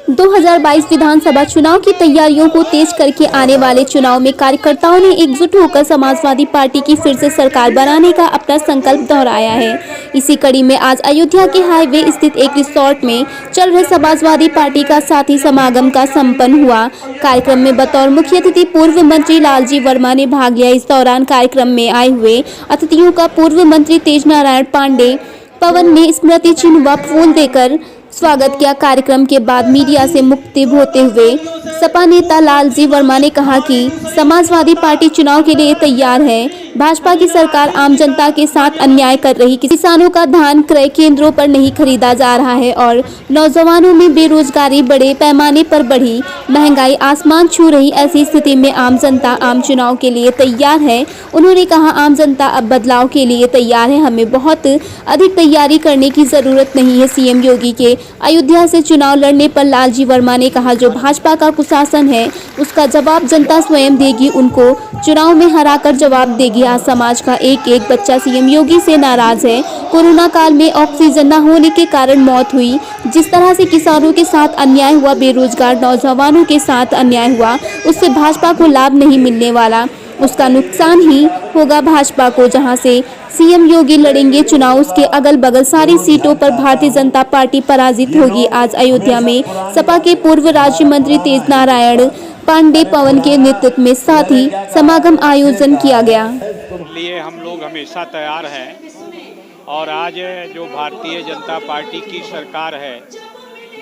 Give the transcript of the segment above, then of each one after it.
2022 विधानसभा चुनाव की तैयारियों को तेज करके आने वाले चुनाव में कार्यकर्ताओं ने एकजुट होकर समाजवादी पार्टी की फिर से सरकार बनाने का अपना संकल्प दोहराया है। इसी कड़ी में आज अयोध्या के हाईवे स्थित एक रिसोर्ट में चल रहे समाजवादी पार्टी का साथी समागम का संपन्न हुआ। कार्यक्रम में बतौर मुख्य अतिथि पूर्व मंत्री लालजी वर्मा ने भाग लिया। इस दौरान कार्यक्रम में आए हुए अतिथियों का पूर्व मंत्री तेज नारायण पांडे पवन ने स्मृति चिन्ह व फूल देकर स्वागत किया। कार्यक्रम के बाद मीडिया से मुखातिब होते हुए सपा नेता लालजी वर्मा ने कहा कि समाजवादी पार्टी चुनाव के लिए तैयार है। भाजपा की सरकार आम जनता के साथ अन्याय कर रही, किसानों का धान क्रय केंद्रों पर नहीं खरीदा जा रहा है और नौजवानों में बेरोजगारी बड़े पैमाने पर बढ़ी, महंगाई आसमान छू रही। ऐसी स्थिति में आम जनता आम चुनाव के लिए तैयार है। उन्होंने कहा, आम जनता अब बदलाव के लिए तैयार है, हमें बहुत अधिक तैयारी करने की जरूरत नहीं है। सीएम योगी के अयोध्या से चुनाव लड़ने पर लालजी वर्मा ने कहा, जो भाजपा का कुशासन है उसका जवाब जनता स्वयं देगी, उनको चुनाव में हराकर जवाब देगी। आज समाज का एक एक बच्चा सीएम योगी से नाराज है। कोरोना काल में ऑक्सीजन न होने के कारण मौत हुई, जिस तरह से किसानों के साथ अन्याय हुआ, बेरोजगार नौजवानों के साथ अन्याय हुआ, उससे भाजपा को लाभ नहीं मिलने वाला, उसका नुकसान ही होगा भाजपा को। जहां से सीएम योगी लड़ेंगे चुनाव, उसके अगल बगल सारी सीटों पर भारतीय जनता पार्टी पराजित होगी। आज अयोध्या में सपा के पूर्व राज्य मंत्री तेज नारायण पांडे पवन के नेतृत्व में साथी समागम आयोजन किया गया। लिए हम लोग हमेशा तैयार हैं और आज जो भारतीय जनता पार्टी की सरकार है,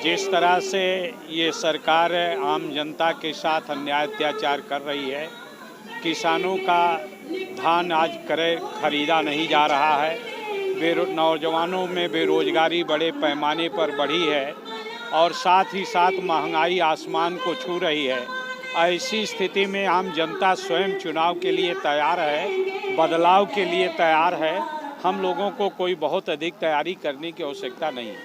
जिस तरह से ये सरकार आम जनता के साथ अन्याय अत्याचार कर रही है, किसानों का धान आज खरीदा नहीं जा रहा है, नौजवानों में बेरोजगारी बड़े पैमाने पर बढ़ी है और साथ ही साथ महंगाई आसमान को छू रही है। ऐसी स्थिति में आम जनता स्वयं चुनाव के लिए तैयार है, बदलाव के लिए तैयार है। हम लोगों को कोई बहुत अधिक तैयारी करने की आवश्यकता नहीं है।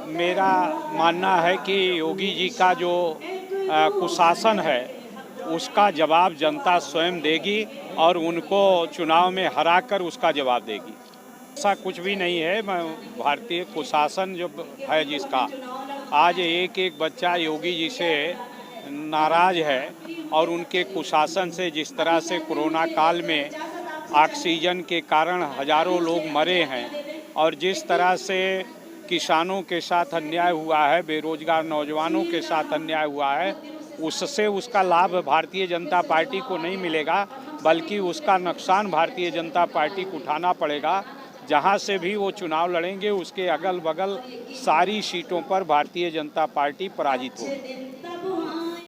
मेरा मानना है कि योगी जी का जो कुशासन है उसका जवाब जनता स्वयं देगी और उनको चुनाव में हराकर उसका जवाब देगी। ऐसा कुछ भी नहीं है। भारतीय कुशासन जो है जिसका, आज एक एक बच्चा योगी जी से नाराज है और उनके कुशासन से, जिस तरह से कोरोना काल में ऑक्सीजन के कारण हजारों लोग मरे हैं और जिस तरह से किसानों के साथ अन्याय हुआ है, बेरोजगार नौजवानों के साथ अन्याय हुआ है, उससे उसका लाभ भारतीय जनता पार्टी को नहीं मिलेगा, बल्कि उसका नुकसान भारतीय जनता पार्टी को उठाना पड़ेगा। जहां से भी वो चुनाव लड़ेंगे उसके अगल बगल सारी सीटों पर भारतीय जनता पार्टी पराजित होगी।